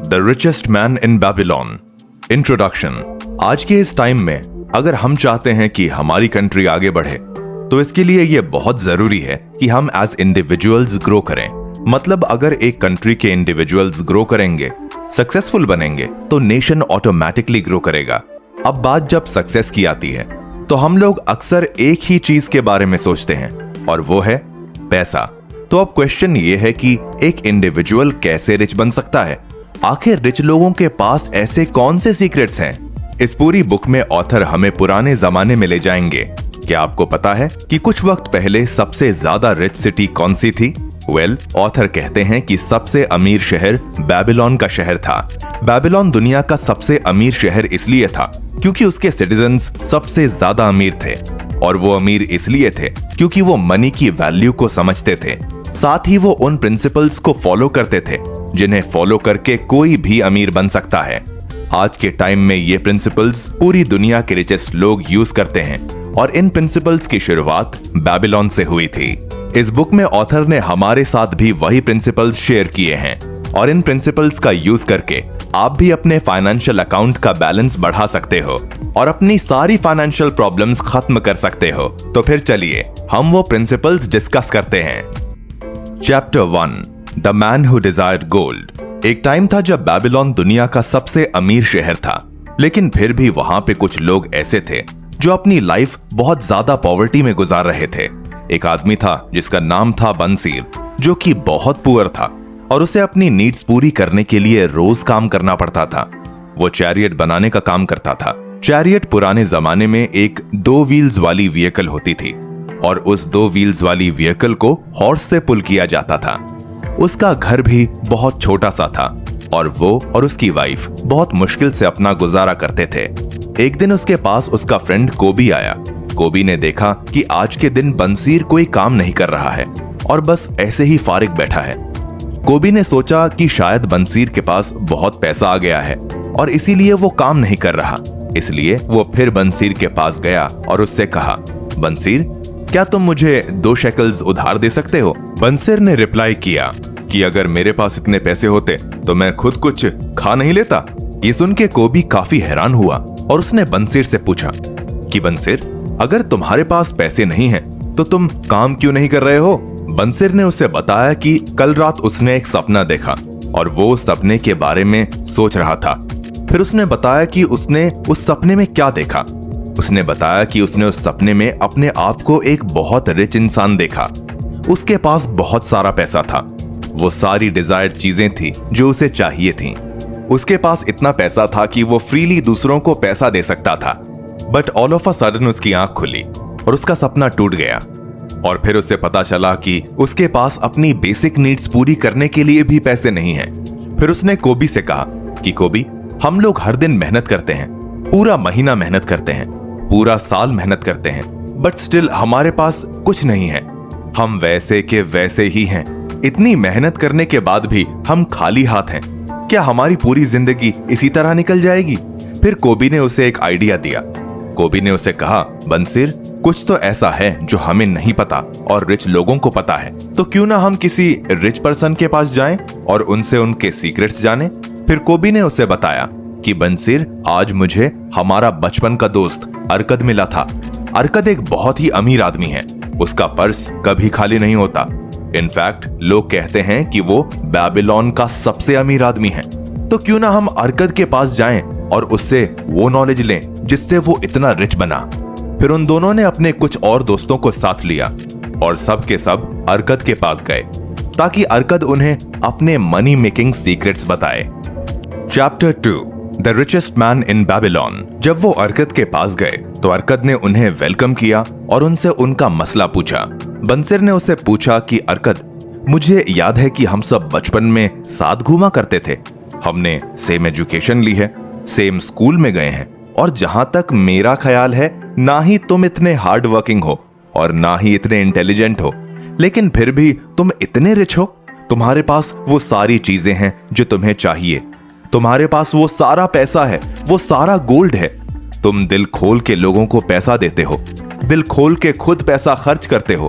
The richest man in Babylon. Introduction. आज के इस टाइम में अगर हम चाहते हैं कि हमारी कंट्री आगे बढ़े तो इसके लिए यह बहुत जरूरी है कि हम एज इंडिविजुअल्स ग्रो करें। मतलब अगर एक कंट्री के इंडिविजुअल्स ग्रो करेंगे, सक्सेसफुल बनेंगे, तो नेशन ऑटोमेटिकली ग्रो करेगा। अब बात जब सक्सेस की आती है तो हम लोग अक्सर एक ही चीज के बारे में सोचते हैं और वो है पैसा। तो अब क्वेश्चन ये है कि एक इंडिविजुअल कैसे रिच बन सकता है? आखिर रिच लोगों के पास ऐसे कौन से सीक्रेट्स हैं? इस पूरी बुक में ऑथर हमें पुराने जमाने में ले जाएंगे। क्या आपको पता है कि कुछ वक्त पहले सबसे ज्यादा रिच सिटी कौन सी थी? ऑथर कहते हैं कि सबसे अमीर शहर बेबीलोन का शहर था। बेबीलोन दुनिया का सबसे अमीर शहर इसलिए था क्योंकि उसके सिटीजन्स सबसे ज्यादा अमीर थे, और वो अमीर इसलिए थे क्योंकि वो मनी की वैल्यू को समझते थे। साथ ही वो उन प्रिंसिपल्स को फॉलो करते थे जिन्हें फॉलो करके कोई भी अमीर बन सकता है। आज के टाइम में ये प्रिंसिपल्स पूरी दुनिया के रिचेस्ट लोग यूज करते हैं, और इन प्रिंसिपल्स की शुरुआत बेबीलोन से हुई थी। इस बुक में ऑथर ने हमारे साथ भी वही प्रिंसिपल्स शेयर किए हैं, और इन प्रिंसिपल्स का यूज करके आप भी अपने फाइनेंशियल अकाउंट का बैलेंस बढ़ा सकते हो और अपनी सारी फाइनेंशियल प्रॉब्लम्स खत्म कर सकते हो। तो फिर चलिए हम वो प्रिंसिपल्स डिस्कस करते हैं। Chapter 1, the man who desired gold. एक टाइम था जब बेबीलोन दुनिया का सबसे अमीर शहर था, लेकिन फिर भी वहां पे कुछ लोग ऐसे थे जो अपनी लाइफ बहुत ज्यादा पॉवर्टी में गुजार रहे थे। एक आदमी था जिसका नाम था बंसीर, जो कि बहुत पुअर था और उसे अपनी नीड्स पूरी करने के लिए रोज काम करना पड़ता था। वो चैरियट बनाने का काम करता था। चैरियट पुराने जमाने में एक 2 व्हील्स वाली व्हीकल होती थी, और उस 2 व्हील्स वाली व्हीकल को हॉर्स से पुल किया जाता था। उसका घर भी बहुत छोटा सा था, और वो और उसकी वाइफ बहुत मुश्किल से अपना गुजारा करते थे। एक दिन उसके पास उसका फ्रेंड कोबी आया। कोबी ने देखा कि आज के दिन बंसीर कोई काम नहीं कर रहा है और बस ऐसे ही फारिग बैठा है। कोबी ने सोचा कि शायद बंसीर के पास बहुत पैसा आ गया है और इसीलिए वो काम नहीं कर रहा। इसलिए वो फिर बंसीर के पास गया और उससे कहा, बंसीर, क्या तुम मुझे 2 शेकल्स उधार दे सकते हो? बंसीर ने रिप्लाई किया कि अगर मेरे पास इतने पैसे होते तो मैं खुद कुछ खा नहीं लेता। ये सुन के कोबी काफी हैरान हुआ और उसने बंसीर से पूछा कि बंसीर, अगर तुम्हारे पास पैसे नहीं हैं तो तुम काम क्यों नहीं कर रहे हो? बंसीर ने उसे बताया कि कल रात उसने एक सपना देखा और वो उस सपने के बारे में सोच रहा था। फिर उसने बताया कि उसने उस सपने में क्या देखा। उसने बताया कि उसने उस सपने में अपने आप को एक बहुत रिच इंसान देखा। उसके पास बहुत सारा पैसा था। वो सारी डिजायर्ड चीजें थी जो उसे चाहिए थी। उसके पास इतना पैसा था कि वो फ्रीली दूसरों को पैसा दे सकता था। But all of a sudden उसकी आंख खुली और उसका सपना टूट गया, और फिर उसे पता चला कि उसके पास अपनी बेसिक नीड्स पूरी करने के लिए भी पैसे नहीं हैं। फिर उसने कोबी से कहा कि कोबी, हम लोग हर दिन मेहनत करते हैं, पूरा महीना मेहनत करते हैं, पूरा साल मेहनत करते हैं, बट स्टिल हमारे पास कुछ नहीं है। हम वैसे के वैसे ही हैं। इतनी मेहनत करने के बाद भी हम खाली हाथ हैं। क्या हमारी पूरी जिंदगी इसी तरह निकल जाएगी? फिर कोबी ने उसे एक आइडिया दिया। कोबी ने उसे कहा, बंसीर, कुछ तो ऐसा है जो हमें नहीं पता और रिच लोगों को पता है, तो क्यों ना हम किसी रिच पर्सन के पास जाएं और उनसे उनके सीक्रेट्स जानें। फिर कोबी ने उसे बताया कि बंसीर, आज मुझे हमारा बचपन का दोस्त अरकद मिला था। अरकद एक बहुत ही अमीर आदमी है। उसका पर्स कभी खाली नहीं होता। इनफैक्ट लोग कहते हैं कि वो बेबीलोन का सबसे अमीर आदमी है। तो क्यों ना हम अरकद के पास जाएं और उससे वो नॉलेज लें जिससे वो इतना रिच बना। फिर उन दोनों ने अपने कुछ और दोस्तों को साथ लिया और सब के सब अरकद के पास गए ताकि अरकद उन्हें अपने मनी मेकिंग सीक्रेट्स बताए। Chapter 2, the richest man in Babylon. जब वो अरकद के पास गए तो अरकद ने उन्हें वेलकम किया और उनसे उनका मसला पूछा। बंसीर ने उससे पूछा कि अरकद, मुझे याद है कि हम सब बचपन में साथ घूमा करते थे। हमने सेम एजुकेशन ली है, सेम स्कूल में गए हैं, और जहां तक मेरा ख्याल है ना ही तुम इतने हार्ड वर्किंग हो और ना ही इतने इंटेलिजेंट हो, लेकिन फिर भी तुम इतने रिच हो। तुम्हारे पास वो सारी चीजें हैं जो तुम्हें चाहिए। तुम्हारे पास वो सारा पैसा है, वो सारा गोल्ड है। तुम दिल खोल के लोगों को पैसा देते हो, दिल खोल के खुद पैसा खर्च करते हो,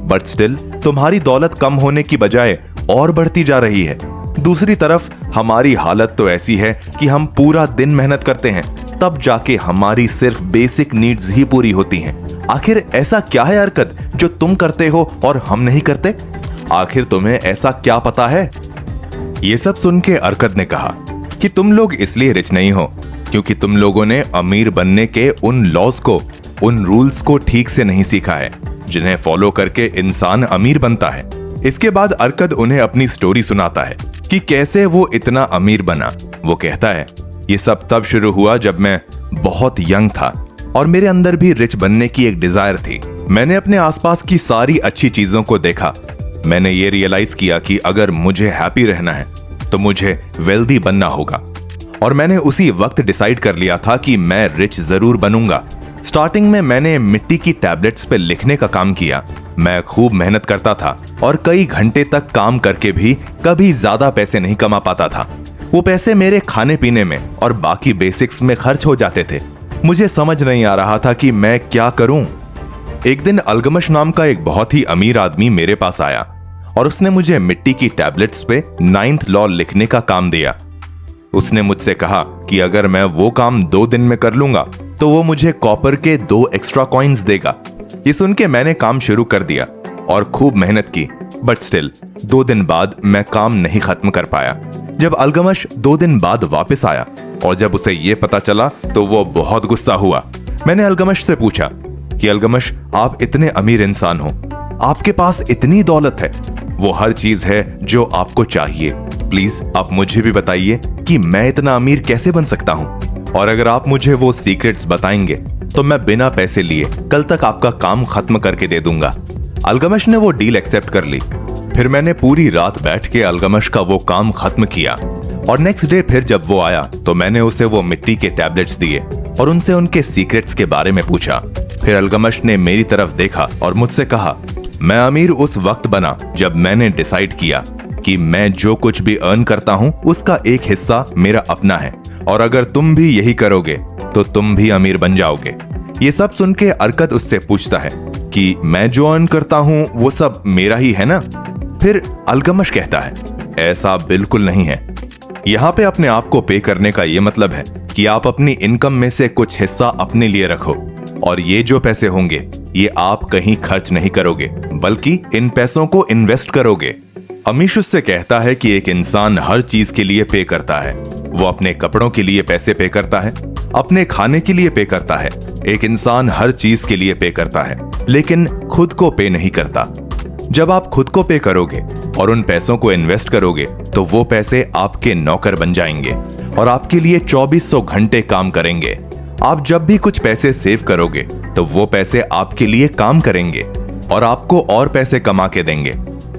बट स्टिल तुम्हारी दौलत कम होने की बजाय और बढ़ती जा रही है। दूसरी तरफ हमारी हालत तो ऐसी है कि हम पूरा दिन मेहनत करते हैं, तब जाके हमारी सिर्फ बेसिक नीड्स ही पूरी होती हैं। आखिर ऐसा क्या है अरकद जो तुम करते हो और हम नहीं करते? आखिर तुम्हें ऐसा क्या पता है? ये सब सुन के अरकद ने कहा कि तुम लोग इसलिए रिच नहीं हो क्योंकि तुम लोगों ने अमीर बनने के उन लॉज को, उन रूल्स को ठीक से नहीं सीखा है जिन्हें फॉलो करके इंसान अमीर बनता है। इसके बाद अरकद उन्हें अपनी स्टोरी सुनाता है कि कैसे वो इतना अमीर बना। वो कहता है, ये सब तब शुरू हुआ जब मैं बहुत यंग था और मेरे अंदर भी रिच बनने की एक डिजायर थी। मैंने अपने आसपास की सारी अच्छी चीजों को देखा। मैंने ये रियलाइज किया कि अगर मुझे हैप्पी रहना है तो मुझे वेल्दी बनना होगा, और मैंने उसी वक्त डिसाइड कर लिया था कि मैं रिच जरूर बनूंगा। स्टार्टिंग में मैंने मिट्टी की टैबलेट्स पे लिखने का काम किया। मैं खूब मेहनत करता था और कई घंटे तक काम करके भी कभी ज्यादा पैसे नहीं कमा पाता था। वो पैसे मेरे खाने पीने में और बाकी बेसिक्स में खर्च हो जाते थे। मुझे समझ नहीं आ रहा था कि मैं क्या करूं। एक दिन अलगमश नाम का एक बहुत ही अमीर आदमी मेरे पास आया और उसने मुझे मिट्टी की टैबलेट्स पे 9th लॉ लिखने का काम दिया। उसने मुझसे कहा कि अगर मैं वो काम 2 दिन में कर लूंगा तो वो मुझे कॉपर के 2 एक्स्ट्रा कॉइन्स देगा। ये सुन के मैंने काम शुरू कर दिया और खूब मेहनत की, बट स्टिल 2 दिन बाद मैं काम नहीं खत्म कर पाया। जब अलगमश 2 दिन बाद वापस आया और जब उसे ये पता चला तो वो बहुत गुस्सा हुआ। मैंने अलगमश से पूछा कि अलगमश, आप इतने अमीर इंसान हो, आपके पास इतनी दौलत है, वो हर चीज है जो आपको चाहिए, प्लीज आप मुझे भी बताइए कि मैं इतना अमीर कैसे बन सकता हूँ, और अगर आप मुझे वो सीक्रेट्स बताएंगे तो मैं बिना पैसे लिए कल तक आपका काम खत्म करके दे दूंगा। अलगमश ने वो डील एक्सेप्ट कर ली। फिर मैंने पूरी रात बैठ के अलगमश का वो काम खत्म किया और नेक्स्ट डे फिर जब वो आया तो मैंने उसे वो मिट्टी के टैबलेट्स दिए और उनसे उनके सीक्रेट्स के बारे में पूछा। फिर अलगमश ने मेरी तरफ देखा और मुझसे कहा, मैं अमीर उस वक्त बना जब मैंने डिसाइड किया कि मैं जो कुछ भी अर्न करता हूँ उसका एक हिस्सा मेरा अपना है, और अगर तुम भी यही करोगे तो तुम भी अमीर बन जाओगे। ये सब सुन के अरकद उससे पूछता है कि मैं जो अर्न करता हूँ वो सब मेरा ही है ना? फिर अलगमश कहता है, ऐसा बिल्कुल नहीं है। यहाँ पे अपने आप को पे करने का ये मतलब है कि आप अपनी इनकम में से कुछ हिस्सा अपने लिए रखो, और ये जो पैसे होंगे ये आप कहीं खर्च नहीं करोगे बल्कि इन पैसों को इन्वेस्ट करोगे। अमीश उससे कहता है कि एक इंसान हर चीज के लिए पे करता है। वो अपने कपड़ों के लिए पैसे पे करता है, अपने खाने के लिए पे करता है। एक इंसान हर चीज के लिए पे करता है लेकिन खुद को पे नहीं करता। जब आप खुद को पे करोगे और उन पैसों को इन्वेस्ट करोगे तो वो पैसे आपके नौकर बन जाएंगे और आपके लिए 2400 घंटे काम करेंगे। आप जब भी कुछ पैसे सेव करोगे तो वो पैसे आपके लिए काम करेंगे और आपको और पैसे कमा के देंगे,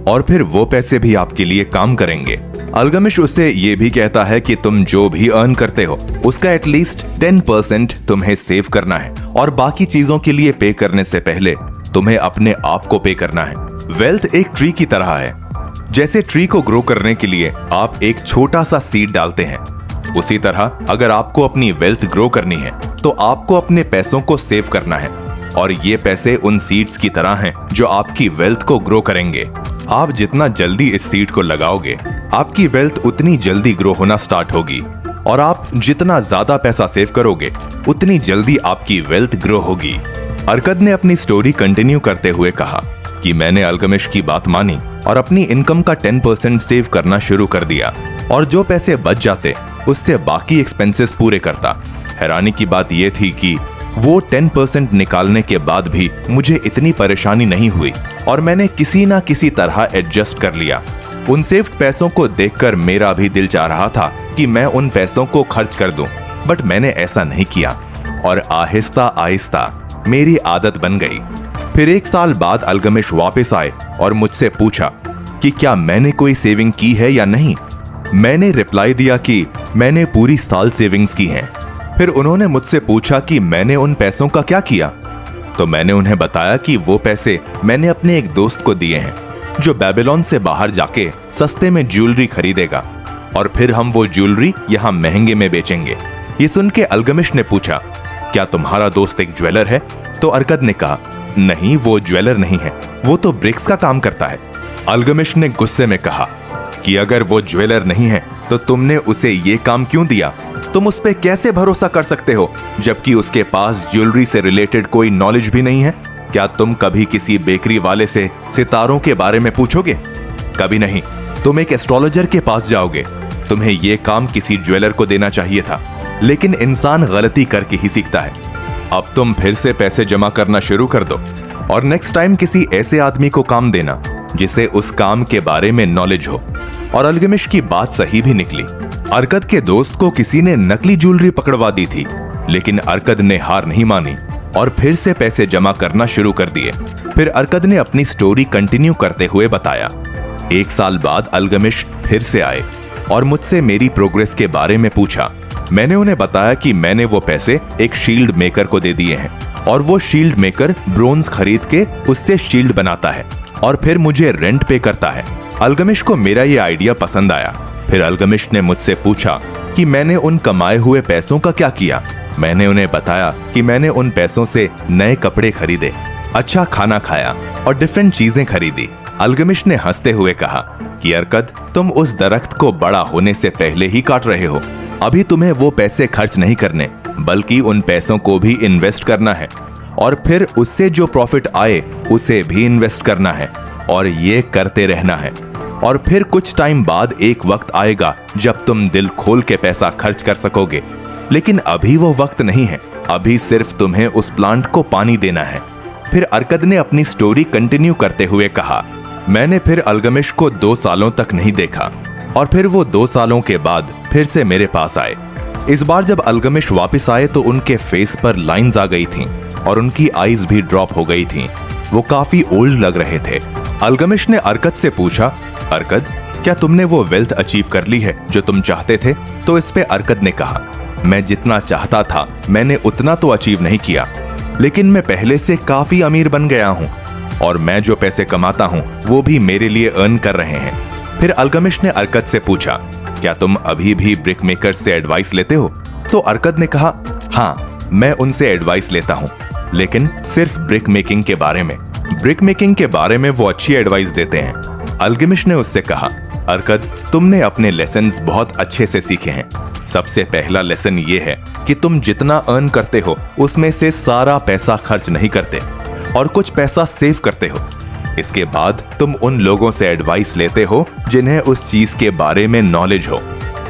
और फिर वो पैसे भी आपके लिए काम करेंगे। अलगमिश उससे ये भी कहता है कि तुम जो भी अर्न करते हो उसका एटलीस्ट 10% तुम्हें सेव करना है, और बाकी चीजों के लिए पे करने से पहले तुम्हें अपने आप को पे करना है। वेल्थ एक ट्री की तरह है। जैसे ट्री को ग्रो करने के लिए आप एक छोटा सा सीड डालते हैं, उसी तरह अगर आपको अपनी वेल्थ ग्रो करनी है तो आपको अपने पैसों को सेव करना है, और ये पैसे उन सीड्स की तरह हैं जो आपकी वेल्थ को ग्रो करेंगे। आप जितना जल्दी इस सीड को लगाओगे आपकी वेल्थ उतनी जल्दी ग्रो होना स्टार्ट होगी, और आप जितना ज्यादा पैसा सेव करोगे उतनी जल्दी आपकी वेल्थ ग्रो होगी। अरकद ने अपनी स्टोरी कंटिन्यू करते हुए कहा कि मैंने अलगमिश की बात मानी और अपनी इनकम का 10% सेव करना शुरू कर दिया, और जो पैसे बच जाते उससे बाकी एक्सपेंसेस पूरे करता। हैरानी की बात यह थी कि वो 10% निकालने के बाद भी मुझे इतनी परेशानी नहीं हुई, और मैंने किसी ना किसी तरह एडजस्ट कर लिया। उन सेव्ड पैसों को देखकर मेरा भी दिल चाह रहा था कि मैं उन पैसों को खर्च कर दूं, बट मैंने ऐसा नहीं किया, और आहिस्ता आहिस्ता मेरी आदत बन गई। फिर 1 साल बाद अलगमिश वापस आए और मुझसे पूछा कि क्या मैंने कोई सेविंग की है या नहीं। मैंने रिप्लाई दिया कि मैंने पूरी साल सेविंग्स की हैं। फिर उन्होंने मुझसे पूछा कि मैंने उन पैसों का क्या किया, तो मैंने उन्हें बताया कि वो पैसे मैंने अपने एक दोस्त को दिए हैं जो बेबीलोन से बाहर जाके सस्ते में ज्वेलरी खरीदेगा, और फिर हम वो ज्वेलरी यहाँ महंगे में बेचेंगे। ये सुन के अलगमिश ने पूछा, क्या तुम्हारा दोस्त एक ज्वेलर है? तो अरकद ने कहा, नहीं, वो ज्वेलर नहीं है, वो तो ब्रिक्स का काम करता है। अल्गमिश ने गुस्से में कहा कि अगर वो ज्वेलर नहीं है तो तुमने उसे ये काम क्यों दिया? तुम उस पे कैसे भरोसा कर सकते हो जबकि उसके पास ज्वेलरी से रिलेटेड कोई नॉलेज भी नहीं है? क्या तुम कभी किसी बेकरी वाले से सितारों के बारे में पूछोगे? कभी नहीं। तुम एक एस्ट्रोलॉजर के पास जाओगे। तुम्हें ये काम किसी ज्वेलर को देना चाहिए था, लेकिन इंसान गलती करके ही सीखता है। अब तुम फिर से पैसे जमा करना शुरू कर दो और नेक्स्ट टाइम किसी ऐसे आदमी को काम देना जिसे उस काम के बारे में नॉलेज हो। और अल्गमिश की बात सही भी निकली। अरकद के दोस्त को किसी ने नकली ज्वेलरी पकड़वा दी थी, लेकिन अरकद ने हार नहीं मानी और फिर से पैसे जमा करना शुरू कर दिए। फिर अरकद ने अपनी स्टोरी कंटिन्यू करते हुए बताया, 1 साल बाद अल्गमिश फिर से आए और मुझसे मेरी प्रोग्रेस के बारे में पूछा। मैंने उन्हें बताया कि मैंने वो पैसे एक शील्ड मेकर को दे दिए हैं और वो शील्ड मेकर ब्रोंज खरीद के उससे शील्ड बनाता है और फिर मुझे रेंट पे करता है। अल्गमिश को मेरा ये आइडिया पसंद आया। फिर अल्गमिश ने मुझसे पूछा कि मैंने उन कमाए हुए पैसों का क्या किया। मैंने उन्हें बताया कि मैंने उन पैसों से नए कपड़े खरीदे, अच्छा खाना खाया और डिफरेंट चीजें खरीदी। अल्गमिश ने हंसते हुए कहा कि अरकद, तुम उस दरख्त को बड़ा होने से पहले ही काट रहे हो। अभी तुम्हें वो पैसे खर्च नहीं करने, बल्कि उन पैसों को भी इन्वेस्ट करना है और फिर उससे जो प्रॉफिट आए उसे भी इन्वेस्ट करना है और ये करते रहना है। और फिर कुछ टाइम बाद एक वक्त आएगा जब तुम दिल खोल के पैसा खर्च कर सकोगे, लेकिन अभी वो वक्त नहीं है। अभी सिर्फ तुम्हें उस प्लांट को पानी देना है। फिर अरकद ने अपनी स्टोरी कंटिन्यू करते हुए कहा, मैंने फिर अल्गमिश को 2 सालों तक नहीं देखा और फिर वो 2 सालों के बाद फिर से मेरे पास आए। इस बार जब अल्गमिश वापस आए तो उनके फेस पर लाइंस आ गई थीं और उनकी आईज भी ड्रॉप हो गई थीं। वो काफी ओल्ड लग रहे थे। अल्गमिश ने अरकद से पूछा, अरकद, क्या तुमने वो वेल्थ अचीव कर ली है जो तुम चाहते थे? तो इस पे अरकद ने कहा, मैं जितना चाहता था मैंने उतना तो अचीव नहीं किया, लेकिन मैं पहले से काफी अमीर बन गया हूँ और मैं जो पैसे कमाता हूँ वो भी मेरे लिए अर्न कर रहे हैं। फिर अल्गमिश ने अरकद से पूछा, क्या तुम अभी भी ब्रिक मेकर से एडवाइस लेते हो? तो अरकद ने कहा, हाँ, मैं उनसे एडवाइस लेता हूँ, लेकिन सिर्फ ब्रिक मेकिंग के बारे में। ब्रिक मेकिंग के बारे में वो अच्छी एडवाइस देते हैं। अल्गमिश ने उससे कहा, अरकद, तुमने अपने लेसन्स बहुत अच्छे से सीखे हैं। सबसे पहला लेसन ये है कि तुम जितना अर्न करते हो उसमें से सारा पैसा खर्च नहीं करते और कुछ पैसा सेव करते हो। इसके बाद तुम उन लोगों से एडवाइस लेते हो जिन्हें उस चीज के बारे में नॉलेज हो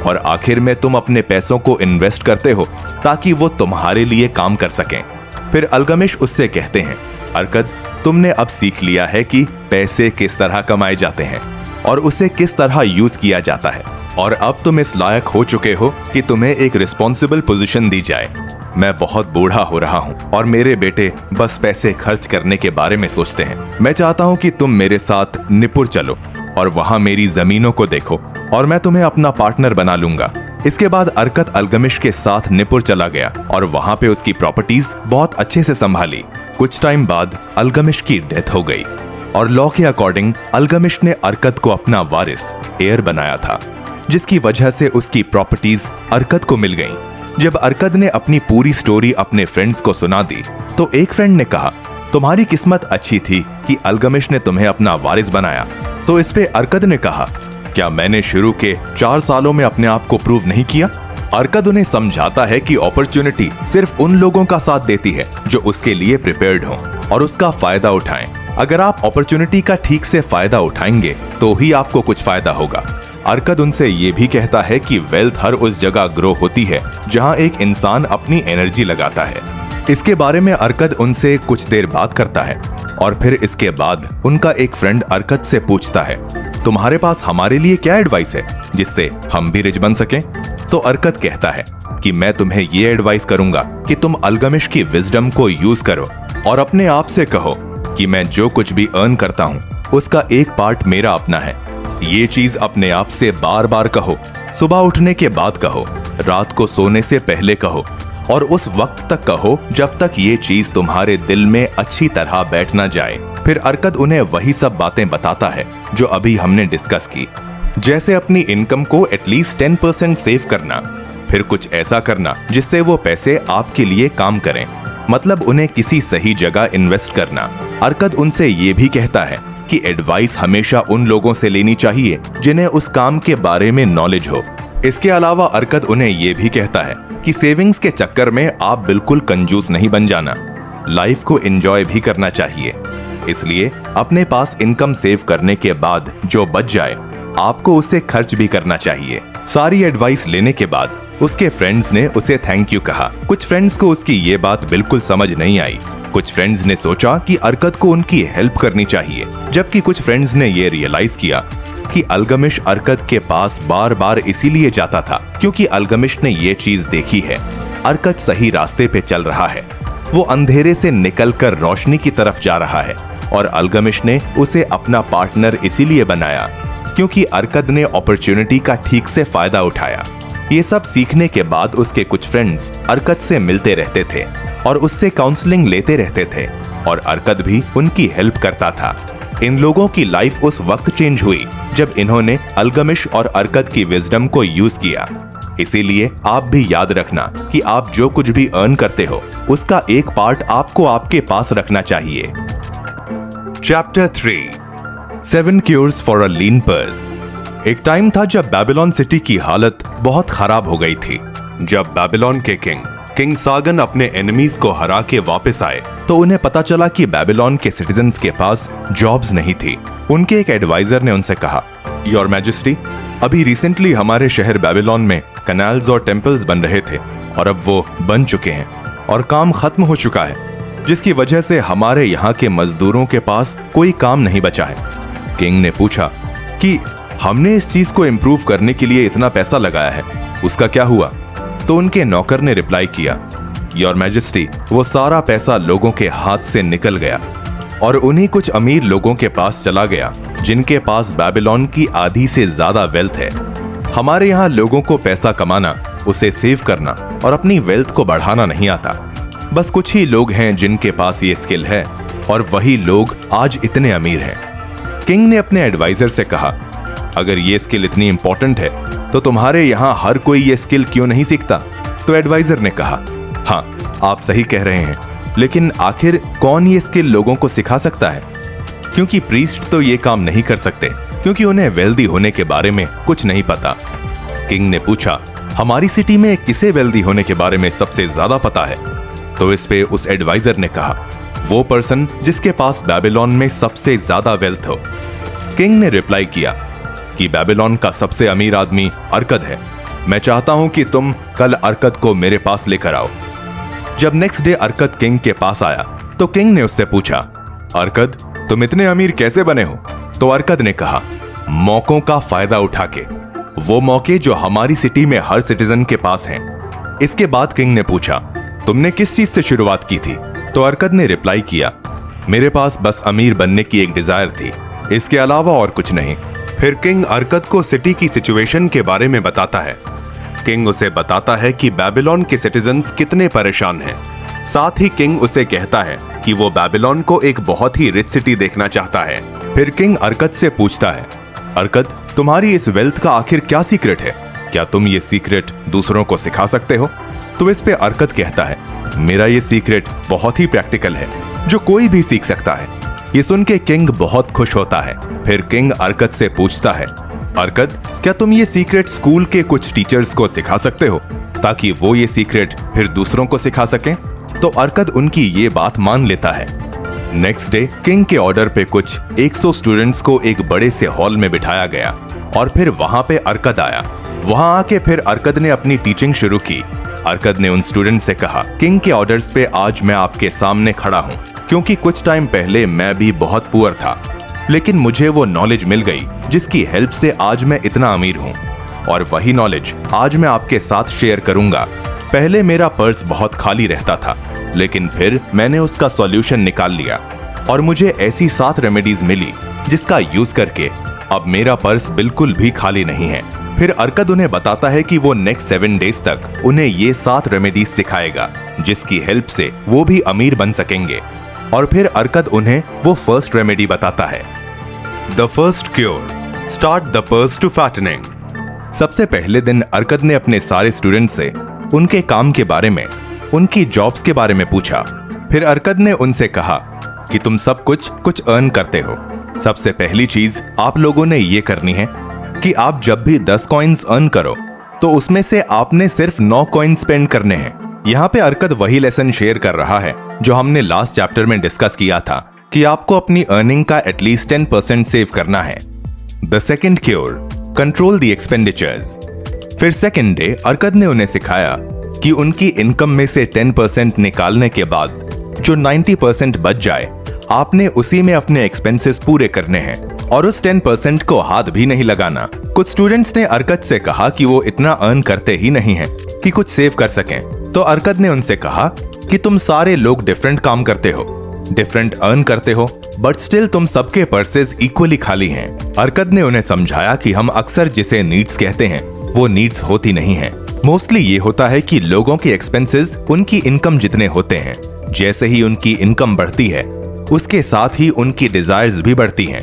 और आखिर में तुम अपने पैसों को इन्वेस्ट करते हो ताकि वो तुम्हारे लिए काम कर सकें। फिर अल्गमिश उससे कहते हैं, अरकद, तुमने अब सीख लिया है कि पैसे किस तरह कमाए जाते हैं और उसे किस तरह यूज किया जाता है और अब तुम इस लायक हो चुके हो कि तुम्हें एक रिस्पॉन्सिबल पोजीशन दी जाए। मैं बहुत बूढ़ा हो रहा हूँ और मेरे बेटे बस पैसे खर्च करने के बारे में सोचते हैं। मैं चाहता हूँ कि तुम मेरे साथ निपुर चलो और वहाँ मेरी जमीनों को देखो और मैं तुम्हें अपना पार्टनर बना लूंगा। इसके बाद अरकद अल्गमिश के साथ निपुर चला गया और वहाँ पे उसकी प्रॉपर्टीज बहुत अच्छे से संभाली। कुछ टाइम बाद अल्गमिश की डेथ हो गई और लॉ के अकॉर्डिंग अल्गमिश ने अरकद को अपना वारिस हेयर बनाया था, जिसकी वजह से उसकी प्रॉपर्टीज अरकद को मिल गईं। जब अरकद ने अपनी पूरी स्टोरी अपने फ्रेंड्स को सुना दी तो एक फ्रेंड ने कहा, तुम्हारी किस्मत अच्छी थी कि अल्गमिश ने तुम्हें अपना वारिस बनाया। तो इस पे अरकद ने कहा, क्या मैंने शुरू के 4 सालों में अपने आप को प्रूव नहीं किया? अरकद उन्हें समझाता है कि अपॉर्चुनिटी सिर्फ उन लोगों का साथ देती है जो उसके लिए प्रिपेयर्ड हों और उसका फायदा उठाएं। अगर आप अपॉर्चुनिटी का ठीक से फायदा उठाएंगे तो ही आपको कुछ फायदा होगा। अरकद उनसे ये भी कहता है कि वेल्थ हर उस जगह ग्रो होती है जहां एक इंसान अपनी एनर्जी लगाता है। इसके बारे में अरकद उनसे कुछ देर बात करता है और फिर इसके बाद उनका एक फ्रेंड अरकद से पूछता है, तुम्हारे पास हमारे लिए क्या एडवाइस है जिससे हम भी रिच बन सकें? तो अरकद कहता है कि मैं तुम्हें ये एडवाइस करूंगा कि तुम अल्गमिश की विजडम को यूज करो और अपने आप से कहो कि मैं जो कुछ भी अर्न करता हूँ उसका एक पार्ट मेरा अपना है। ये चीज अपने आप से बार बार कहो, सुबह उठने के बाद कहो, रात को सोने से पहले कहो और उस वक्त तक कहो जब तक ये चीज तुम्हारे दिल में अच्छी तरह बैठ ना जाए। फिर अरकद उन्हें वही सब बातें बताता है जो अभी हमने डिस्कस की, जैसे अपनी इनकम को एटलीस्ट 10% सेव करना, फिर कुछ ऐसा करना जिससे वो पैसे आपके लिए काम करें, मतलब उन्हें किसी सही जगह इन्वेस्ट करना। अरकद उनसे ये भी कहता है कि एडवाइस हमेशा उन लोगों से लेनी चाहिए जिन्हें उस काम के बारे में नॉलेज हो। इसके अलावा अरकद उन्हें ये भी कहता है कि सेविंग्स के चक्कर में आप बिल्कुल कंजूस नहीं बन जाना, लाइफ को एंजॉय भी करना चाहिए। इसलिए अपने पास इनकम सेव करने के बाद जो बच जाए आपको उसे खर्च भी करना चाहिए। सारी एडवाइस लेने के बाद उसके फ्रेंड्स ने उसे थैंक यू कहा। कुछ फ्रेंड्स को उसकी ये बात बिल्कुल समझ नहीं आई। कुछ फ्रेंड्स ने सोचा कि अरकद को उनकी हेल्प करनी चाहिए, जबकि कुछ फ्रेंड्स ने ये रियलाइज किया कि अल्गमिश अरकद के पास बार बार इसीलिए जाता था क्योंकि अल्गमिश ने ये चीज देखी है, अरकद सही रास्ते पे चल रहा है, वो अंधेरे से निकलकर रोशनी की तरफ जा रहा है। और अल्गमिश ने उसे अपना पार्टनर इसीलिए बनाया क्योंकि अरकद ने अपॉर्चुनिटी का ठीक से फायदा उठाया। ये सब सीखने के बाद उसके कुछ फ्रेंड्स अरकद से मिलते रहते थे और उससे काउंसलिंग लेते रहते थे और अरकद भी उनकी हेल्प करता था। इन लोगों की लाइफ उस वक्त चेंज हुई जब इन्होंने अल्गमिश और अरकद की विजडम को यूज किया। इसीलिए आप भी याद रखना कि आप जो कुछ भी अर्न करते हो उसका एक पार्ट आपको आपके पास रखना चाहिए। Chapter 3 7 cures for a lean purse. एक टाइम था जब बेबीलोन सिटी की हालत बहुत खराब हो गई थी। जब बेबीलोन के किंग सागन अपने एनिमीज को हरा के वापस आए तो उन्हें पता चला कि बेबीलोन के सिटीजन्स के पास जॉब्स नहीं थी। उनके एक एडवाइजर ने उनसे कहा, योर मैजेस्टी, अभी रिसेंटली हमारे शहर बेबीलोन में कैनाल्स और टेम्पल्स बन रहे थे और अब वो बन चुके हैं और काम खत्म हो चुका है, जिसकी वजह से हमारे यहाँ के मजदूरों के पास कोई काम नहीं बचा है। किंग ने पूछा कि हमने इस चीज को इम्प्रूव करने के लिए इतना पैसा लगाया है, उसका क्या हुआ? तो उनके नौकर ने रिप्लाई किया, योर मैजेस्टी, वो सारा पैसा लोगों के हाथ से निकल गया और उन्हीं कुछ अमीर लोगों के पास चला गया जिनके पास बेबीलोन की आधी से ज्यादा वेल्थ है। हमारे यहाँ लोगों को पैसा कमाना, उसे सेव करना और अपनी वेल्थ को बढ़ाना नहीं आता। बस कुछ ही लोग हैं जिनके पास ये स्किल है और वही लोग आज इतने अमीर हैं। किंग ने अपने एडवाइजर से कहा, अगर ये स्किल इतनी इंपॉर्टेंट है तो तुम्हारे यहाँ हर कोई ये स्किल क्यों नहीं सीखता? तो एडवाइजर ने कहा, हाँ, आप सही कह रहे हैं, लेकिन आखिर कौन ये स्किल लोगों को सिखा सकता है? क्योंकि प्रीस्ट तो ये काम नहीं कर सकते क्योंकि उन्हें वेल्दी होने के बारे में कुछ नहीं पता। किंग ने पूछा, हमारी सिटी में किसे वेल्दी होने के बारे में सबसे ज्यादा पता है? तो इस पे उस एडवाइजर ने कहा, वो पर्सन जिसके पास बेबीलोन में सबसे ज्यादा वेल्थ हो। किंग ने रिप्लाई किया कि बेबीलोन का सबसे अमीर आदमी अरकद है। मैं चाहता हूं कि तुम कल अरकद को मेरे पास लेकर आओ। जब नेक्स्ट डे अरकद किंग के पास आया तो किंग ने उससे पूछा, अरकद, तुम इतने अमीर कैसे बने हो? तो अरकद ने कहा, मौकों का फायदा उठा के, वो मौके जो हमारी सिटी में हर सिटीजन के पास हैं। इसके बाद किंग ने पूछा, तुमने किस चीज से शुरुआत की थी? तो अरकद ने रिप्लाई किया, मेरे पास बस अमीर बनने की एक डिजायर थी, इसके अलावा और कुछ नहीं। फिर किंग अरकद को सिटी की सिचुएशन के बारे में बताता है। किंग उसे बताता है कि बेबीलोन के सिटीजन्स कितने परेशान हैं। साथ ही किंग उसे कहता है कि वो बेबीलोन को एक बहुत ही रिच सिटी देखना चाहता है। फिर किंग अरकद से पूछता है, अरकद, तुम्हारी इस वेल्थ का आखिर क्या सीक्रेट है? क्या तुम ये सीक्रेट दूसरों को सिखा सकते हो? तो इस पे अरकद कहता है, मेरा ये सीक्रेट बहुत ही प्रैक्टिकल है जो कोई भी सीख सकता है। ये सुन के किंग बहुत खुश होता है। फिर किंग अरकद से पूछता है, अरकद, क्या तुम ये सीक्रेट स्कूल के कुछ टीचर्स को सिखा सकते हो ताकि वो ये सीक्रेट फिर दूसरों को सिखा सकें? तो अरकद उनकी ये बात मान लेता है। नेक्स्ट डे किंग के ऑर्डर पे कुछ 100 स्टूडेंट्स को एक बड़े से हॉल में बिठाया गया और फिर वहां पे अरकद आया। वहां आके फिर अरकद ने अपनी टीचिंग शुरू की। अरकद ने उन स्टूडेंट से कहा, किंग के ऑर्डर्स पे आज मैं आपके सामने खड़ा हूँ क्योंकि कुछ टाइम पहले मैं भी बहुत पुअर था, लेकिन मुझे वो नॉलेज मिल गई जिसकी हेल्प से आज मैं इतना अमीर हूँ और वही नॉलेज आज मैं आपके साथ शेयर करूंगा। पहले मेरा पर्स बहुत खाली रहता था, लेकिन फिर मैंने उसका सॉल्यूशन निकाल लिया और मुझे ऐसी 7 रेमेडीज मिली जिसका यूज करके अब मेरा पर्स बिल्कुल भी खाली नहीं है। फिर अरकद उन्हें बताता है कि वो नेक्स्ट 7 डेज तक उन्हें ये 7 रेमेडीज सिखाएगा जिसकी हेल्प से वो भी अमीर बन सकेंगे। और फिर अरकद उन्हें वो फर्स्ट रेमेडी बताता है, the first cure, start the purse to fattening. सबसे पहले दिन अरकद ने अपने सारे स्टूडेंट से उनके काम के बारे में, उनकी जॉब्स के बारे में पूछा। फिर अरकद ने उनसे कहा कि तुम सब कुछ अर्न करते हो, सबसे पहली चीज आप लोगों ने ये करनी है कि आप जब भी 10 कॉइन्स अर्न करो तो उसमें से आपने सिर्फ 9 कॉइन स्पेंड करने हैं। यहाँ पे अर्कद वही लेसन शेयर कर रहा है जो हमने लास्ट चैप्टर में डिस्कस किया था कि आपको अपनी अर्निंग का एटलीस्ट 10% सेव करना है। The second cure, control the expenditures. फिर सेकेंड डे अर्कद ने उन्हें सिखाया कि उनकी इनकम में से 10% निकालने के बाद जो 90% बच जाए आपने उसी में अपने एक्सपेंसेस पूरे करने हैं और उस 10% को हाथ भी नहीं लगाना। कुछ स्टूडेंट्स ने अर्कद से कहा कि वो इतना अर्न करते ही नहीं हैं कि कुछ सेव कर सकें, तो अर्कद ने उनसे कहा कि तुम सारे लोग डिफरेंट काम करते हो, डिफरेंट अर्न करते हो, बट स्टिल तुम सबके पर्सेस इक्वली खाली हैं। अर्कद ने उन्हें समझाया कि हम अक्सर जिसे नीड्स कहते हैं वो नीड्स होती नहीं है। मोस्टली ये होता है कि लोगों के एक्सपेंसेस उनकी इनकम जितने होते हैं। जैसे ही उनकी इनकम बढ़ती है उसके साथ ही उनकी डिजायर्स भी बढ़ती हैं।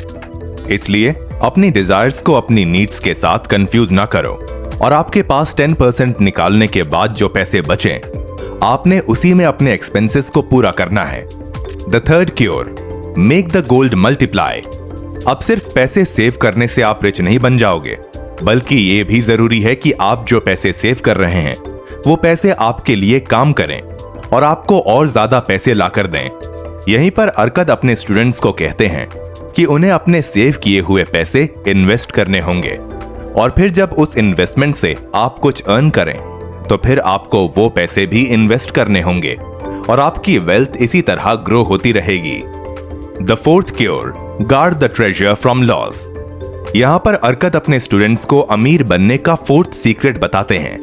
इसलिए अपनी डिजायर्स को अपनी नीड्स के साथ कंफ्यूज ना करो और आपके पास 10% निकालने के बाद जो पैसे बचे आपने उसी में अपने एक्सपेंसेस को पूरा करना है। The third cure, make the gold multiply. अब सिर्फ पैसे सेव करने से आप रिच नहीं बन जाओगे, बल्कि ये भी जरूरी है कि आप जो पैसे सेव कर रहे हैं वो पैसे आपके लिए काम करें और आपको और ज्यादा पैसे लाकर दें। यहीं पर अर्कद अपने स्टूडेंट्स को कहते हैं कि उन्हें अपने सेव किए हुए पैसे इन्वेस्ट करने होंगे और फिर जब उस इन्वेस्टमेंट से आप कुछ अर्न करें तो फिर आपको वो पैसे भी इन्वेस्ट करने होंगे और आपकी वेल्थ इसी तरह ग्रो होती रहेगी। The fourth cure, guard the treasure from loss. यहां पर अर्कद अपने स्टूडेंट्स को अमीर बनने का फोर्थ सीक्रेट बताते हैं।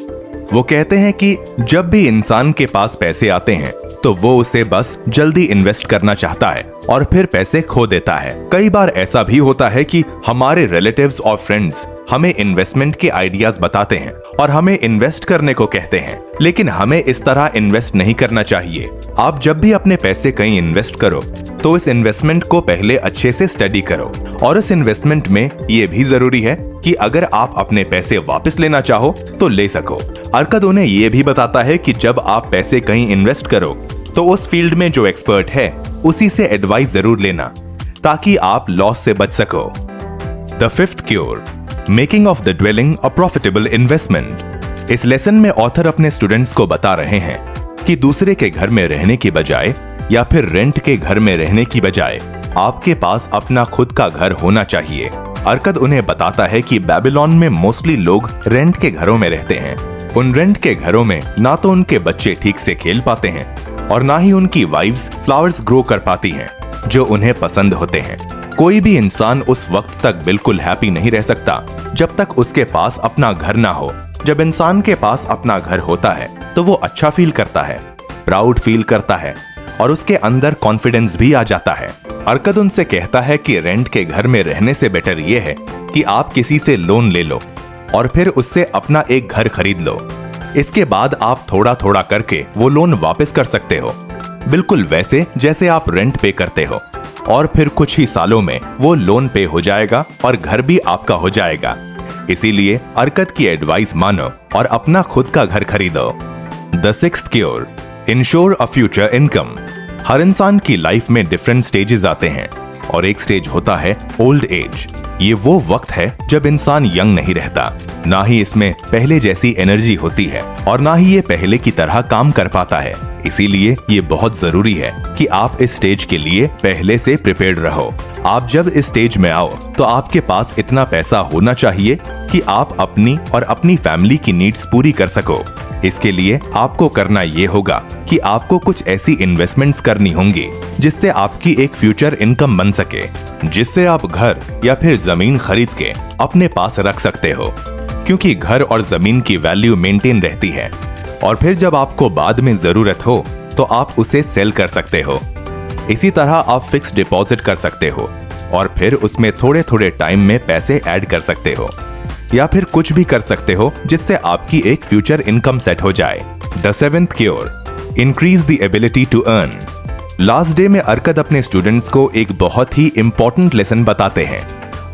वो कहते हैं कि जब भी इंसान के पास पैसे आते हैं तो वो उसे बस जल्दी इन्वेस्ट करना चाहता है और फिर पैसे खो देता है। कई बार ऐसा भी होता है कि हमारे रिलेटिव्स और फ्रेंड्स हमें इन्वेस्टमेंट के आइडियाज बताते हैं और हमें इन्वेस्ट करने को कहते हैं, लेकिन हमें इस तरह इन्वेस्ट नहीं करना चाहिए। आप जब भी अपने पैसे कहीं इन्वेस्ट करो तो इस इन्वेस्टमेंट को पहले अच्छे से स्टडी करो और इस इन्वेस्टमेंट में ये भी जरूरी है कि अगर आप अपने पैसे वापस लेना चाहो तो ले सको। अर्कद उन्हें ये भी बताता है कि जब आप पैसे कहीं इन्वेस्ट करो तो उस फील्ड में जो एक्सपर्ट है उसी से एडवाइस जरूर लेना ताकि आप लॉस से बच सको। The fifth cure, making of the dwelling a profitable investment. इस लेसन में ऑथर अपने स्टूडेंट्स को बता रहे हैं कि दूसरे के घर में रहने की बजाय या फिर रेंट के घर में रहने की बजाय आपके पास अपना खुद का घर होना चाहिए। अर्कद उन्हें बताता है कि बेबीलोन में मोस्टली लोग रेंट के घरों में रहते हैं। उन रेंट के घरों में ना तो उनके बच्चे ठीक से खेल पाते हैं और ना ही उनकी वाइफ्स फ्लावर्स ग्रो कर पाती हैं जो उन्हें पसंद होते हैं। कोई भी इंसान उस वक्त तक बिल्कुल हैप्पी नहीं रह सकता जब तक उसके पास अपना घर ना हो। जब इंसान के पास अपना घर होता है तो वो अच्छा फील करता है, प्राउड फील करता है और उसके अंदर कॉन्फिडेंस भी आ जाता है। अर्कद उनसे कहता है कि रेंट के घर में रहने से बेटर ये है कि आप किसी से लोन ले लो और फिर उससे अपना एक घर खरीद लो। इसके बाद आप थोड़ा थोड़ा करके वो लोन वापस कर सकते हो, बिल्कुल वैसे जैसे आप रेंट पे करते हो, और फिर कुछ ही सालों में वो लोन पे हो जाएगा और घर भी आपका हो जाएगा। इसीलिए अर्कद की एडवाइस मानो और अपना खुद का घर खरीदो। The sixth cure, ensure a future income. हर इंसान की लाइफ में डिफरेंट स्टेजेस आते हैं और एक स्टेज होता है ओल्ड एज। ये वो वक्त है जब इंसान यंग नहीं रहता, ना ही इसमें पहले जैसी एनर्जी होती है और ना ही ये पहले की तरह काम कर पाता है। इसीलिए ये बहुत जरूरी है कि आप इस स्टेज के लिए पहले से प्रिपेयर्ड रहो। आप जब इस स्टेज में आओ तो आपके पास इतना पैसा होना चाहिए कि आप अपनी और अपनी फैमिली की नीड्स पूरी कर सको। इसके लिए आपको करना ये होगा कि आपको कुछ ऐसी इन्वेस्टमेंट्स करनी होंगी जिससे आपकी एक फ्यूचर इनकम बन सके, जिससे आप घर या फिर जमीन खरीद के अपने पास रख सकते हो, क्योंकि घर और जमीन की वैल्यू मेंटेन रहती है और फिर जब आपको बाद में जरूरत हो तो आप उसे सेल कर सकते हो। इसी तरह आप फिक्स डिपॉजिट कर सकते हो और फिर उसमें थोड़े थोड़े टाइम में पैसे ऐड कर सकते हो या फिर कुछ भी कर सकते हो जिससे आपकी एक फ्यूचर इनकम सेट हो जाए। The seventh cure, increase the ability to earn. Last day में अर्कद अपने स्टूडेंट्स को एक बहुत ही इंपॉर्टेंट लेसन बताते हैं।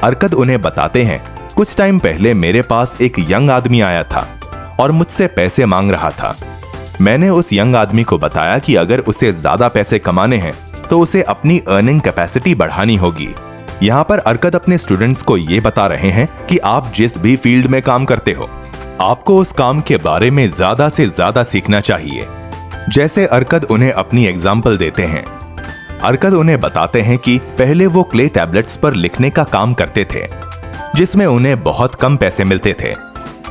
अर्कद उन्हें बताते हैं, कुछ टाइम पहले मेरे पास एक यंग आदमी आया था और मुझसे पैसे मांग रहा था। मैंने उस यंग आदमी को बताया कि अगर उसे ज्यादा पैसे कमाने हैं तो उसे अपनी अर्निंग कैपेसिटी बढ़ानी होगी। यहाँ पर अरकद अपने स्टूडेंट्स को ये बता रहे हैं कि आप जिस भी फील्ड में काम करते हो, आपको उस काम के बारे में ज्यादा से ज्यादा सीखना चाहिए। जैसे अरकद उन्हें अपनी एग्जाम्पल देते हैं। अरकद उन्हें बताते हैं कि पहले वो क्ले टैबलेट्स पर लिखने का काम करते थे, जिसमें उन्हें बहुत कम पैसे मिलते थे।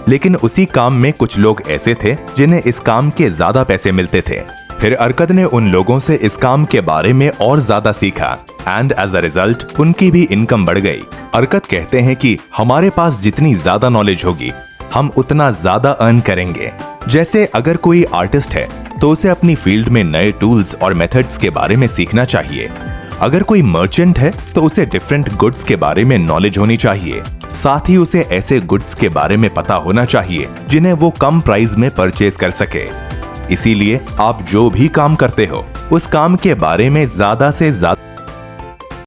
लेकिन उसी काम में कुछ लोग ऐसे थे जिन्हें इस काम के ज्यादा पैसे मिलते थे। फिर अरकद ने उन लोगों से इस काम के बारे में और ज्यादा सीखा एंड एज अ रिजल्ट उनकी भी इनकम बढ़ गई। अरकद कहते हैं कि हमारे पास जितनी ज्यादा नॉलेज होगी, हम उतना ज्यादा अर्न करेंगे। जैसे अगर कोई आर्टिस्ट है तो उसे अपनी फील्ड में नए टूल्स और मेथड्स के बारे में सीखना चाहिए। अगर कोई मर्चेंट है तो उसे डिफरेंट गुड्स के बारे में नॉलेज होनी चाहिए। साथ ही उसे ऐसे गुड्स के बारे में पता होना चाहिए जिन्हें वो कम प्राइस में परचेज कर सके। इसीलिए आप जो भी काम करते हो, उस काम के बारे में ज्यादा से ज्यादा